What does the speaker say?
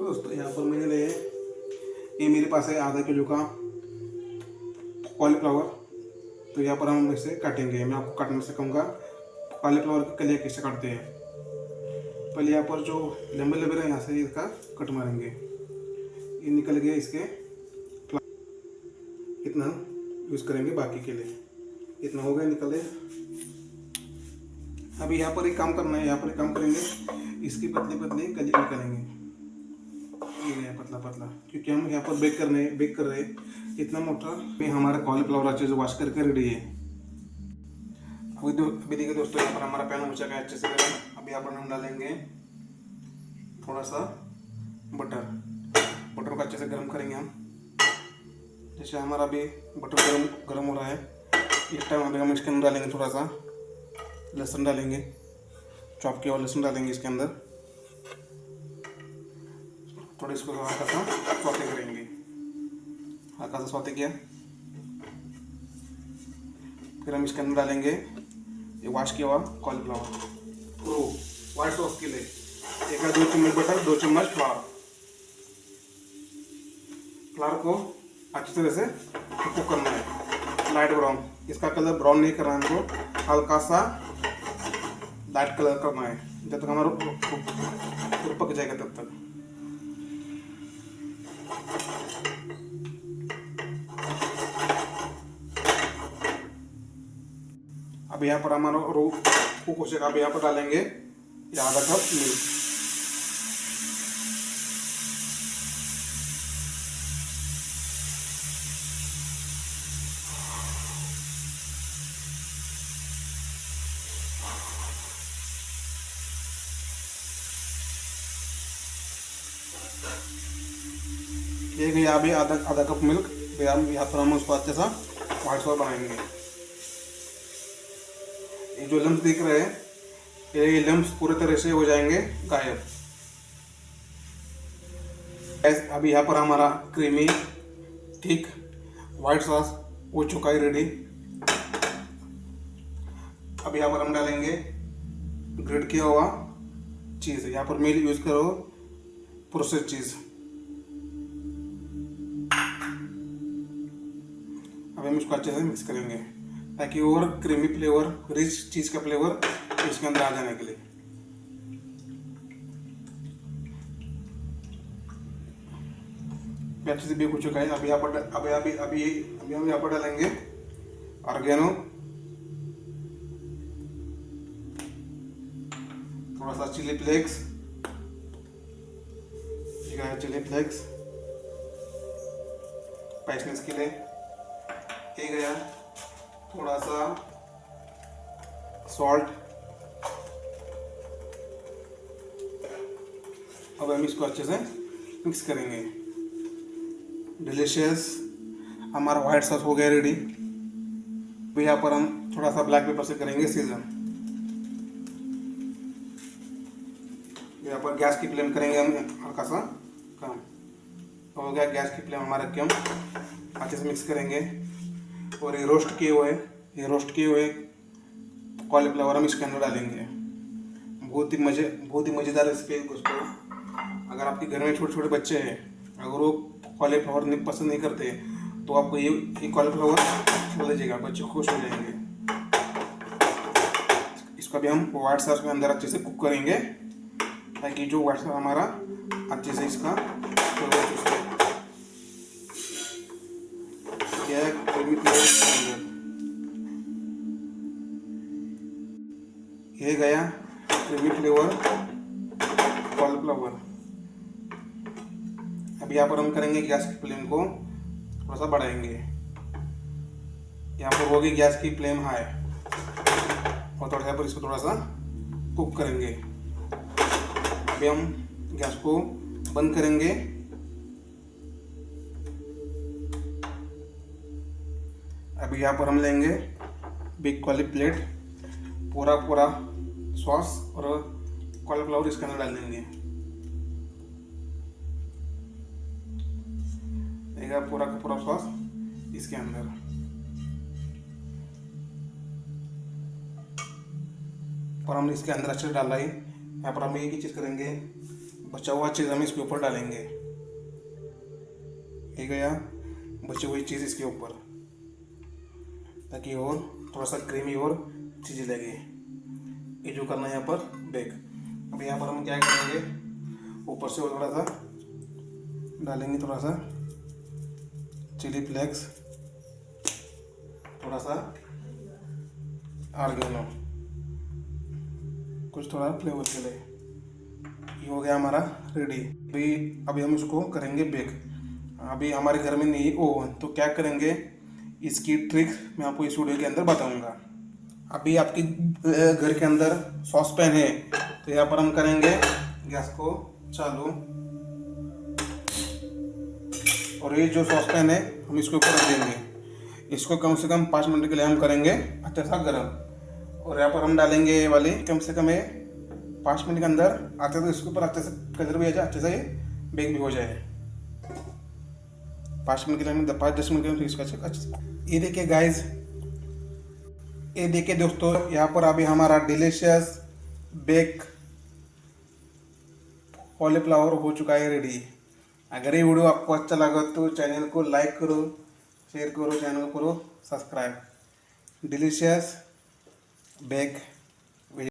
तो दोस्तों यहाँ पर मैंने लिए, ये मेरे पास है आधा किलो का कॉलीफ्लावर। तो यहाँ पर हम इसे काटेंगे। मैं आपको काटने से कहूँगा कॉलीफ्लावर की कलियाँ कैसे काटते हैं। पहले यहाँ पर जो लंबे लंबे रहे यहाँ से इसका कट मारेंगे। ये निकल गया, इसके इतना यूज़ करेंगे बाकी के लिए। इतना हो गया, निकले। अभी यहाँ पर एक काम करना है, यहाँ पर एक काम करेंगे, इसकी पतली पतली कली निकालेंगे। ये पतला पतला, क्योंकि हम यहाँ पर बेक कर रहे हैं। इतना मोटा पे हमारा कॉलीफ्लावर अच्छे से वॉश करके रेडी है। अभी देखिए दोस्तों, यहाँ पर हमारा पैन हो चुका है अच्छे से गर्म। अभी यहाँ पर हम डालेंगे थोड़ा सा बटर। बटर को अच्छे से गर्म करेंगे हम। जैसे हमारा अभी बटर गर्म हो रहा है, इस टाइम अभी हम इसके अंदर डालेंगे थोड़ा सा लहसुन डालेंगे, चॉप किया हुआ लहसुन डालेंगे इसके अंदर। थोड़ा इसको हल्का सा सौते करेंगे, हल्का सा सौते किया। फिर हम इसके अंदर डालेंगे ये वॉश किया हुआ कॉलीफ्लावर। तो व्हाइट सॉस के लिए 1 या 2 चम्मच बटर, 2 चम्मच फ्लावर। फ्लावर को अच्छी तरह से कुक करना है, लाइट ब्राउन। इसका कलर ब्राउन नहीं करना है हमको, हल्का सा लाइट कलर करना है, जब तक हमारा पक जाएगा तब तक। अब यहाँ पर हमारा रो कुक हो जाएगा। अब यहाँ पर डालेंगे ये आधा कप मिल्क। ये गया अभी आधा कप मिल्क। यहाँ पर हम उसको अच्छे सा व्हाइट सॉस बनाएंगे। ये जो लम्स दिख रहे हैं, ये लम्स पूरे तरह से हो जाएंगे गायब। अभी यहाँ पर हमारा क्रीमी थिक व्हाइट सॉस हो चुका है रेडी। अब यहाँ पर हम डालेंगे ग्रेट किया हुआ चीज़। यहाँ पर मैं यूज़ करो प्रोसेस चीज़। अब हम इसको अच्छे से मिक्स करेंगे ताकि और क्रीमी फ्लेवर, रिच चीज़ का फ्लेवर इसके अंदर आ जाने के लिए। अच्छे से बेक हो चुका है। अभी यहाँ पर अभी हम यहाँ पर डालेंगे ऑर्गेनो, थोड़ा सा chilli flakes, chilli flakes spiciness के लिए। ये गया थोड़ा सा सॉल्ट। अब हम इसको अच्छे से मिक्स करेंगे। डिलीशियस हमारा व्हाइट सॉस हो गया रेडी। तो यहाँ पर हम थोड़ा सा ब्लैक पेपर से करेंगे सीजन। यहाँ पर गैस की फ्लेम करेंगे हम हल्का सा कम। हो गया गैस की फ्लेम हमारा कम। अच्छे से मिक्स करेंगे। और ये रोस्ट किए हुए कॉलीफ्लावर हम इसके अंदर डालेंगे। बहुत ही मज़ेदार रेसिपी है दोस्तों। अगर आपके घर में छोटे छोटे बच्चे हैं, अगर वो कॉलीफ्लावर पसंद नहीं करते, तो आपको ये कॉलीफ्लावर खिला लीजिएगा, बच्चे खुश हो जाएंगे। इसको भी हम व्हाइट सॉस के अंदर अच्छे से कुक करेंगे ताकि जो व्हाइट सॉस हमारा अच्छे से इसका ये गया क्रीमी फ्लेवर कॉलीफ्लावर। अब यहाँ पर हम करेंगे गैस की फ्लेम को थोड़ा सा बढ़ाएंगे। यहाँ पर होगी गैस की फ्लेम हाई और थोड़ा सा पर इसको थोड़ा सा कुक करेंगे। अभी हम गैस को बंद करेंगे। अभी यहाँ पर हम लेंगे बिग वाली प्लेट, पूरा सॉस और कॉलीफ्लावर इसके अंदर डाल देंगे। पूरा का पूरा सॉस इसके अंदर। और हमने इसके अंदर अच्छे से डाला है। यहाँ पर हम एक ही चीज़ करेंगे, बचा हुआ चीज़ हम इसके ऊपर डालेंगे। ये गया बची हुई चीज़ इसके ऊपर, ताकि और थोड़ा सा क्रीमी और चीज़ी लगे। ये जो करना है यहाँ पर बेक। अब यहाँ पर हम क्या करेंगे, ऊपर से और थोड़ा सा डालेंगे, थोड़ा सा चिली फ्लेक्स, थोड़ा सा ऑरिगेनो, कुछ थोड़ा फ्लेवर के लिए। ये हो गया हमारा रेडी। अभी हम इसको करेंगे बेक। अभी हमारे घर में नहीं ओवन, तो क्या करेंगे इसकी ट्रिक मैं आपको इस वीडियो के अंदर बताऊंगा। अभी आपके घर के अंदर सॉस पैन है, तो यहाँ पर हम करेंगे गैस को चालू, और ये जो सॉस पैन है हम इसके ऊपर रख देंगे। इसको कम से कम 5 मिनट के लिए हम करेंगे अच्छा सा गर्म, और यहाँ पर हम डालेंगे ये वाली, कम से कम ये 5 मिनट के अंदर अच्छे से इसके ऊपर अच्छे से कलर भी आ जाए, अच्छे से ये बेक भी हो जाए। 5 मिनट के लिए हम 5-10 मिनट के लिए इसका अच्छे से। ये देखिए गाइज, ये देखिए दोस्तों, यहाँ पर अभी हमारा डिलीशियस बेक कॉलीफ्लावर हो चुका है रेडी। अगर ये वीडियो आपको अच्छा लगा तो चैनल को लाइक करो, शेयर करो, चैनल करो सब्सक्राइब। Delicious bake